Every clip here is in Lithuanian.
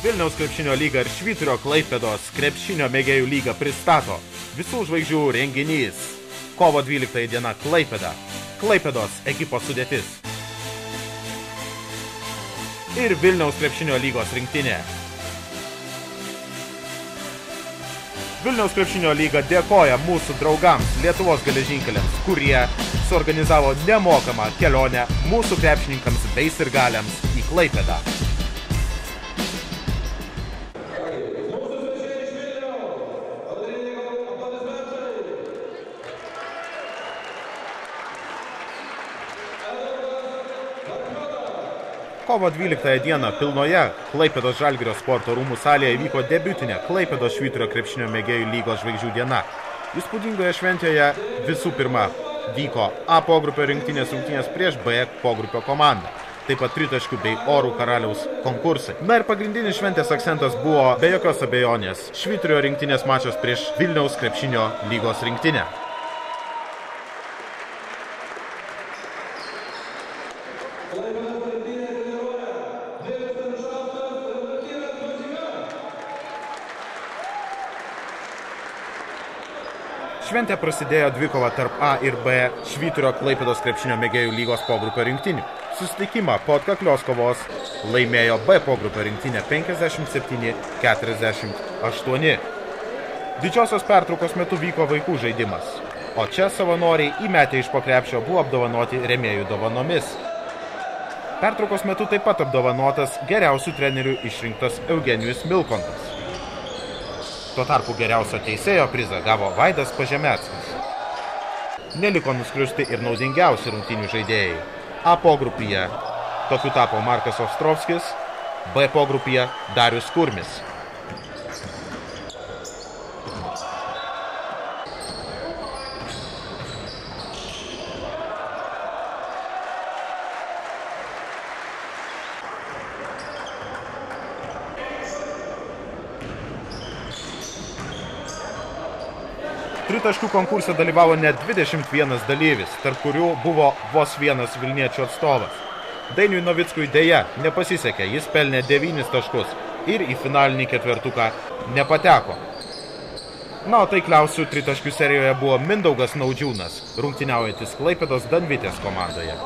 Vilniaus krepšinio lyga ir Švyturio Klaipėdos krepšinio mėgėjų lyga pristato visų žvaigždžių renginys. Kovo 12 diena Klaipėda. Klaipėdos ekipos sudėtis. Ir Vilniaus krepšinio lygos rinktinė. Vilniaus krepšinio lyga dėkoja mūsų draugams Lietuvos geležinkeliams, kurie suorganizavo nemokamą kelionę mūsų krepšininkams bei sirgaliams į Klaipėdą. Kovo 12 dieną pilnoje Klaipėdos Žalgirio sporto rūmų salėje vyko debiutinė Klaipėdos Švyturio krepšinio mėgėjų lygos žvaigždžių diena. Įspūdingoje šventėje visų pirma vyko A pogrupio rinktinės rungtynės prieš B pogrupio komandą. Taip pat tritaškių bei orų karaliaus konkursai. Na ir pagrindinis šventės akcentas buvo be jokios abejonės Švyturio rinktinės mačas prieš Vilniaus krepšinio lygos rinktinę. Šventė prasidėjo dvikova tarp A ir B Švyturio Klaipėdos krepšinio mėgėjų lygos pogrupio rinktinių. Susitikimą po atkaklios kovos laimėjo B pogrupio rinktinė 57-48. Didžiosios pertraukos metu vyko vaikų žaidimas, o čia savanoriai įmetę iš po krepšio buvo apdovanoti rėmėjų dovanomis. Pertraukos metu taip pat apdovanotas geriausių trenerių išrinktas Eugenijus Milkontas. Tuo tarpu geriausio teisėjo prizą gavo Vaidas Pažemeckas. Neliko nuskriusti ir naudingiausi rungtynių žaidėjai. A pogrupyje tokiu tapo Markas Ostrovskis, B pogrupyje Darius Kurmis. Tritaškių konkurse dalyvavo net 21 dalyvis, tarp kurių buvo vos vienas Vilniečių atstovas. Dainiui Novickui dėja nepasisekė, jis pelnė 9 taškus ir į finalinį ketvertuką nepateko. Na, o taikliausių tritaškių serijoje buvo Mindaugas Naudžiūnas, rungtyniaujantis Klaipėdos Danvitės komandoje.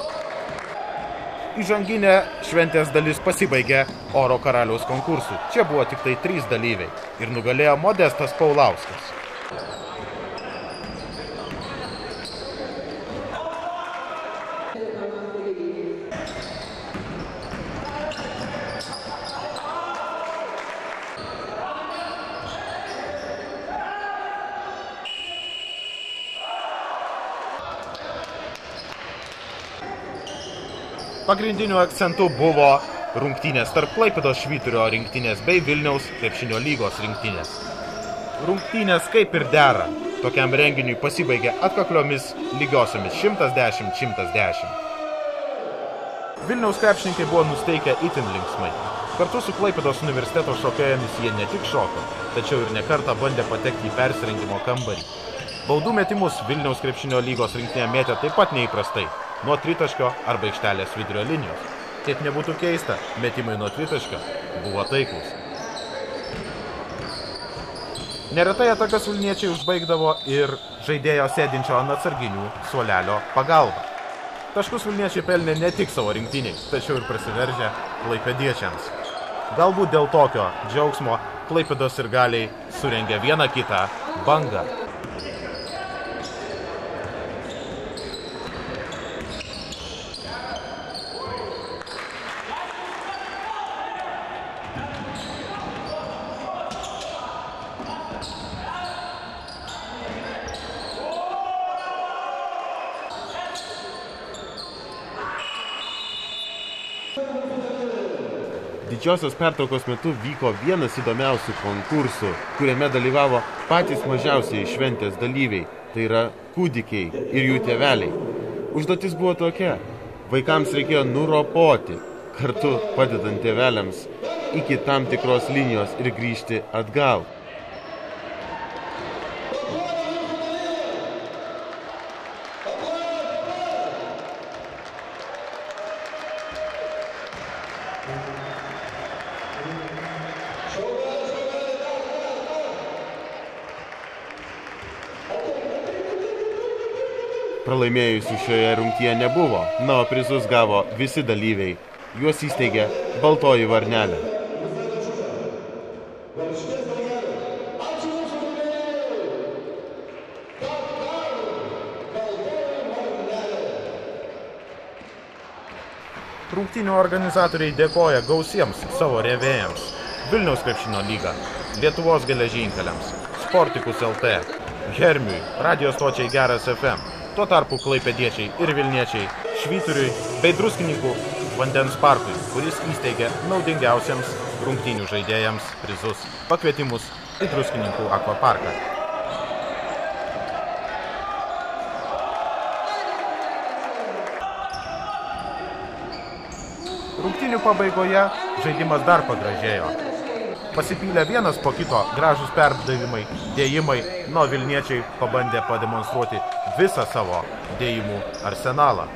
Įžanginė šventės dalis pasibaigė oro karaliaus konkursu. Čia buvo tik tai 3 dalyviai ir nugalėjo Modestas Paulauskas. Pagrindiniu akcentu buvo rungtynės tarp Klaipėdos Švyturio rinktinės bei Vilniaus krepšinio lygos rinktinės. Rungtynės kaip ir dera tokiam renginiui pasibaigė atkakliomis lygiosiomis 110-110. Vilniaus krepšininkai buvo nusteikę itin linksmai. Kartu su Klaipėdos universiteto šokėjomis jie ne tik šoko, tačiau ir nekartą bandė patekti į persirengimo kambarį. Baudų metimus Vilniaus krepšinio lygos rinktinė mėtė taip pat neįprastai. Nuo tritaškio arba aikštelės vidurio linijos. Kaip nebūtų keista, metimai nuo tritaškio buvo taiklūs. Neretai atakas vilniečiai užbaigdavo ir žaidėjo sėdinčio ant atsarginių suolelio pagalba. Taškus vilniečiai pelnė ne tik savo rinktiniai, tačiau ir prasiveržė klaipėdiečiams. Galbūt dėl tokio džiaugsmo Klaipėdos sirgaliai surengė vieną kitą bangą. Didžiosios pertraukos metu vyko vienas įdomiausių konkursų, kuriame dalyvavo patys mažiausiai šventės dalyviai, tai yra kūdikiai ir jų tėveliai. Užduotis buvo tokia: vaikams reikėjo nuropoti, kartu padedant tėveliams iki tam tikros linijos ir grįžti atgal. Pralaimėjusių šioje rungtyje nebuvo, na, o prizus gavo visi dalyviai. Juos įsteigė Baltoji Varnelė. Rungtynių organizatoriai dėkoja gausiems savo rėmėjams: Vilniaus krepšinio lyga, Lietuvos geležinkeliams, Sportikus LT, Hermiui, radio stočiai Geras FM, tuo tarpu klaipėdiečiai ir vilniečiai Švyturiui bei Druskininkų vandens parkui, kuris įsteigė naudingiausiams rungtynių žaidėjams prizus, pakvietimus į Druskininkų akvaparką. Rungtynių pabaigoje žaidimas dar pagražėjo. Pasipylė vienas po kito gražūs perdavimai, dėjimai, nuo vilniečiai pabandė pademonstruoti visą savo dėjimų arsenalą.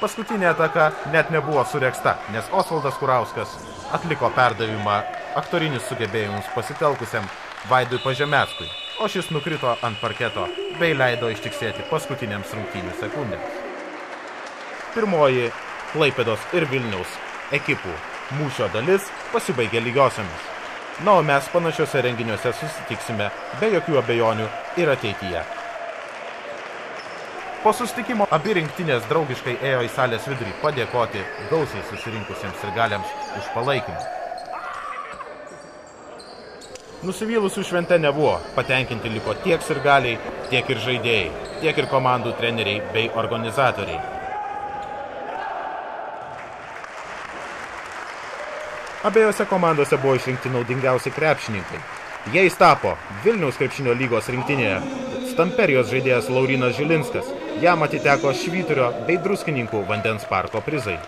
Paskutinė ataka net nebuvo suregsta, nes Osvaldas Kurauskas atliko perdavimą aktorinius sugebėjimus pasitelkusiam Vaidui Pažemeckui, o šis nukrito ant parketo bei leido ištiksėti paskutiniams rungtynių sekundėms. Pirmoji Klaipėdos ir Vilniaus ekipų mūšio dalis pasibaigė lygiosiomis. Na, o mes panašiuose renginiuose susitiksime be jokių abejonių ir ateityje. Po susitikimo abi rinktinės draugiškai ėjo į salės vidurį padėkoti gausiai susirinkusiems sirgaliams už palaikymą. Nusivylusių švente nebuvo, patenkinti liko tiek sirgaliai, tiek ir žaidėjai, tiek ir komandų treneriai bei organizatoriai. Abiejose komandose buvo išrinkti naudingiausi krepšininkai. Jais tapo Vilniaus krepšinio lygos rinktinėje Stamperijos žaidėjas Laurynas Žilinskas, jam atiteko Švyturio bei Druskininkų vandens parko prizai.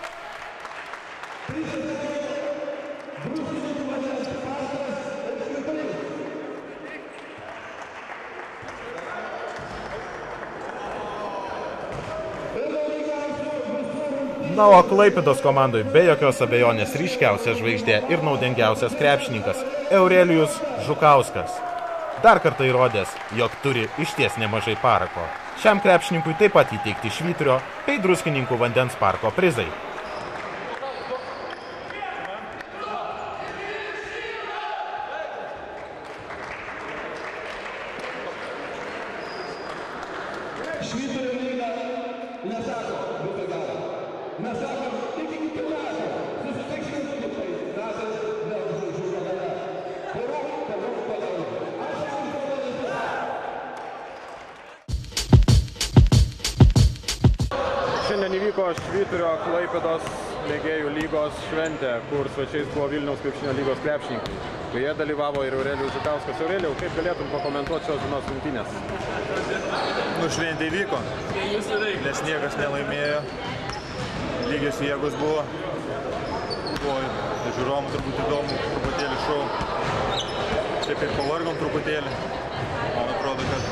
Na, o Klaipėdos komandai be jokios abejonės ryškiausia žvaigždė ir naudingiausias krepšininkas Eurelijus Žukauskas. Dar kartą įrodęs, jog turi išties nemažai parako. Šiam krepšininkui taip pat įteikti Švyturio bei Druskininkų vandens parko prizai. Šiandien įvyko Švyturio Klaipėdos mėgėjų lygos šventė, kur svečiais buvo Vilniaus krepšinio lygos krepšininkai. Joje dalyvavo ir Eurelijus Žukauskas. Eurelijau, kaip galėtum pakomentuoti šios dienos rungtynės? Šventė įvyko, nes niekas nelaimėjo, lygios jėgos buvo. Buvo žiūrovom turbūt įdomu, truputėlį šou. Taip ir pavargom truputėlį. Man atrodo, kad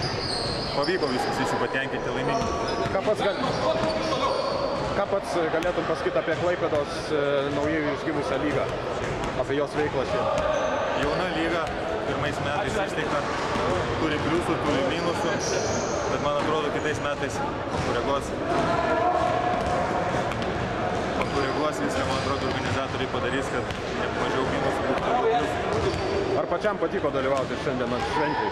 pavyko viskas, visi patenkinti, laimingi. Ką pats galėtum pasakyti apie Klaipėdos naujai išgimusią lygą, apie jos veiklą šiandien? Jauna lyga, pirmais metais įsteigta, turi pliusų, turi minusų, bet man atrodo, kitais metais koreguos viską, man atrodo, organizatoriai padarys, kad mažiau minusų būtų pliusų. Ar pačiam patiko dalyvauti šiandien šventėj?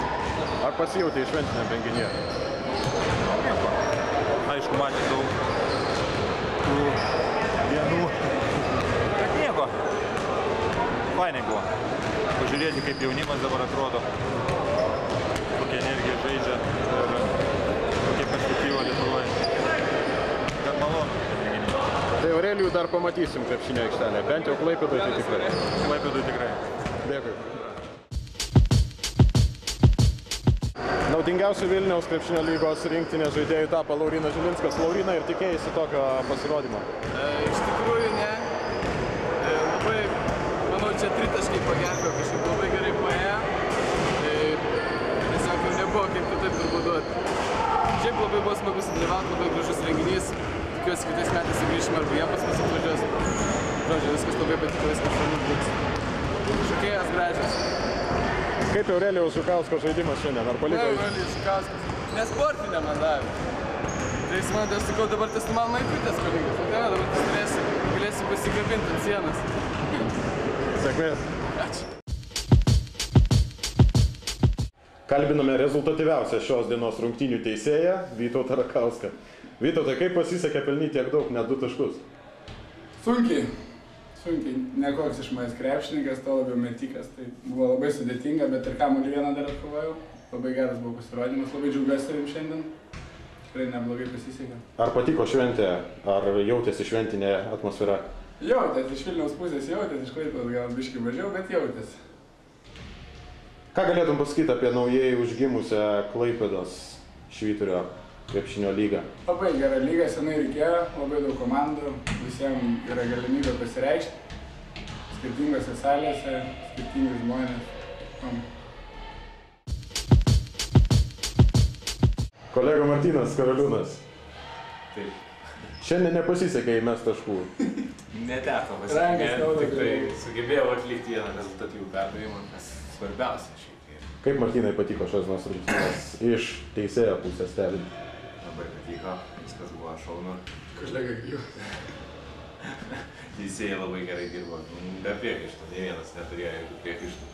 Ar pasijautė šventiniam renginyje? Nieko. Aišku, matė daug tų dienų, bet nieko. Fainai buvo. pasižiūrėti, kaip jaunimas dabar atrodo, kokia energija žaidžia ir kokia perspektyva Lietuvoje. Kad malonu. Tai Aurelijų dar pamatysim krepšinio aikštelėje, bent jau Klaipėdoje tai tikrai. Klaipėdoje tikrai. Dėkui. Naudingiausių Vilniaus krepšinio lygos rinktinės žaidėjų tapo Laurynas Žilinskas. Laurina, ir tikėjai tokio pasirodymo? Iš tikrųjų ne. Labai, manau, čia tritaškai pagelbėjo, kažkaip labai gerai paėjo. Tiesiog ir nebuvo kaip kitaip turbūt duoti. Šiaip labai buvo smagu sudalyvauti, labai gražus renginys. Tikiuosi, kitais metais sugrįšime arba jie pas mus atvažiuos. Žodžiu, viskas labai patiko, viskas šaunus bus. Šokėjas gražias. Kaip Aurelijaus Žukausko žaidimas šiandien? Ar paliko? Aurelijus Žukauskas. Nesportinė man davė. Tai jis man, aš sakau, dabar tas man maikutės kolingas. Dabar tas galėsim pasikabinti ant sienas. Sėkmės. Ačiū. Kalbiname rezultatyviausią šios dienos rungtynių teisėją, Vytautą Rakauską. Vytautai, kaip pasisekė pelnyti tiek daug, net 2 taškus? Sunkiai, nekoks iš manęs krepšininkas, to labiau metikas, tai buvo labai sudėtinga, bet ir kamuolį vieną dar atkovojau. Labai geras buvo pasirodymas, labai džiaugiuosi savim šiandien, tikrai neblogai pasisekė. Ar patiko šventė, ar jautėsi šventinė atmosfera? Jautėsi, iš Vilniaus pusės jautėsi, iš Klaipėdos gal biškį mažiau, bet jautėsi. Ką galėtum pasakyti apie naujai užgimusią Klaipėdos Švyturio krepšinio lygą? Labai gera lyga, senai reikėjo, labai daug komandų, visiems yra galimybė pasireikšti, skirtingose salėse, skirtingi žmonės. Kolega Martynas Karaliūnas. Taip. Šiandien nepasisekė įmest taškų. Neteko pasisekė, tikrai sugebėjau atlikti vieną rezultatyvų perdavimą, kas svarbiausia šiaip. Kaip Martynai patiko šios dienos rungtynės iš teisėjo pusės stebint? Labai patiko, viskas buvo šaunu. Kolega jų. Teisėjai labai gerai dirbo, be priekaištų, nei vienas neturėjo jokių priekaištų.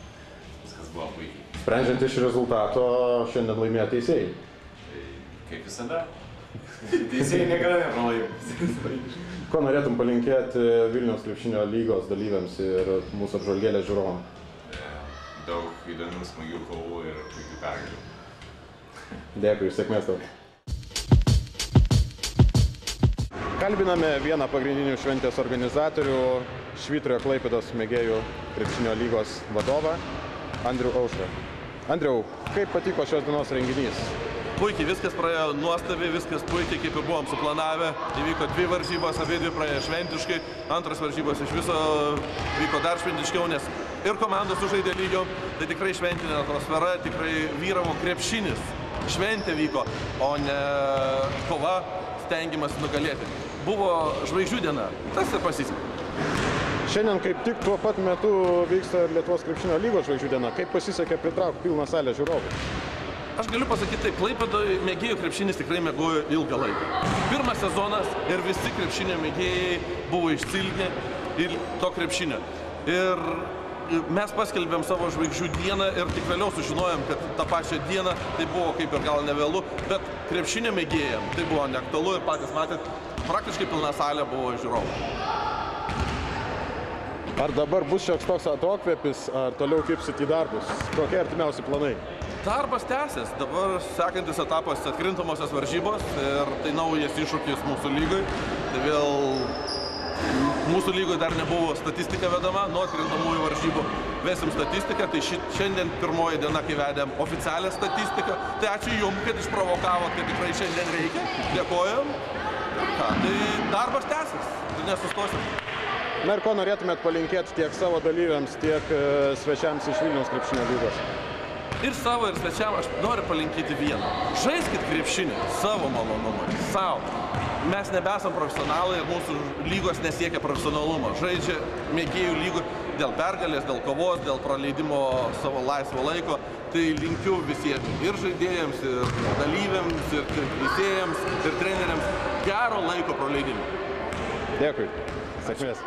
Viskas buvo puikiai. Sprendžiant iš rezultato, šiandien laimėjo teisėjai. Tai kaip visada. Teisėjai niekada nepralaimi. Ko norėtum palinkėti Vilniaus krepšinio lygos dalyviams ir mūsų apžvalgėlės žiūrovams? Daug įdomių, smagių kovų ir puikių pergalių. Dėkui, sėkmės tau. Kalbiname vieną pagrindinių šventės organizatorių, Švyturio Klaipėdos mėgėjų krepšinio lygos vadovą, Andrių Aušrą. Andriau, kaip patiko šios dienos renginys? Puikiai, viskas praėjo nuostabiai, viskas puikiai, kaip ir buvom suplanavę. Įvyko 2 varžybos, abidvi praėjo šventiškai, antras varžybos iš viso vyko dar šventiškiau, nes ir komandos sužaidė lygio, tai tikrai šventinė atmosfera, tikrai vyravo krepšinis. Šventė vyko, o ne kova, stengiamas nugalėti. Buvo žvaigždžių diena, tas ir pasisekė. Šiandien kaip tik tuo pat metu vyksta Lietuvos krepšinio lygos žvaigždžių diena. Kaip pasisekė pritraukti pilną salę žiūrovų? Aš galiu pasakyti taip, Klaipėdoje mėgėjų krepšinis tikrai mėgojo ilgą laiką. Pirmas sezonas ir visi krepšinio mėgėjai buvo išsilgnę ir to krepšinio. Ir mes paskelbėm savo žvaigždžių dieną ir tik vėliau sužinojom, kad tą pačią dieną tai buvo kaip ir gal nevėlu, bet krepšinio mėgėjam tai buvo neaktualu ir patys matėt, praktiškai pilna salė buvo žiūrovų. Ar dabar bus šioks toks atokvėpis, ar toliau kibsit į darbus? Kokie artimiausi planai? Darbas tęsis. Dabar sekantis etapas atkrintamosios varžybos ir tai naujas iššūkis mūsų lygoj. Tai vėl mūsų lygoj dar nebuvo statistika vedama, nuo atkrintamųjų varžybų vesim statistiką. Tai šiandien pirmoji diena, kai vedėm oficialią statistiką. Tai ačiū Jums, kad išprovokavot, kad tikrai šiandien reikia. Dėkojam. Tai darbas tęsis ir nesustosim. Na ir ko norėtumėt palinkėti tiek savo dalyviams, tiek svečiams iš Vilniaus krepšinio lygos? Ir savo, ir svečiam aš noriu palinkėti vieną. Žaiskit krepšinį savo malonumui, savo. Mes nebesam profesionalai ir mūsų lygos nesiekia profesionalumo. Žaidžia mėgėjų lygų dėl pergalės, dėl kovos, dėl praleidimo savo laisvo laiko. Tai linkiu visiems ir žaidėjams, ir dalyviams, ir teisėjams, ir treneriams gero laiko praleidimo. Dėkui. Sėkmės.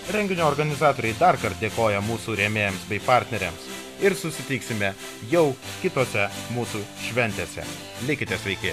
Renginio organizatoriai dar kartą dėkoja mūsų rėmėjams bei partneriams ir susitiksime jau kitose mūsų šventėse. Likite sveiki.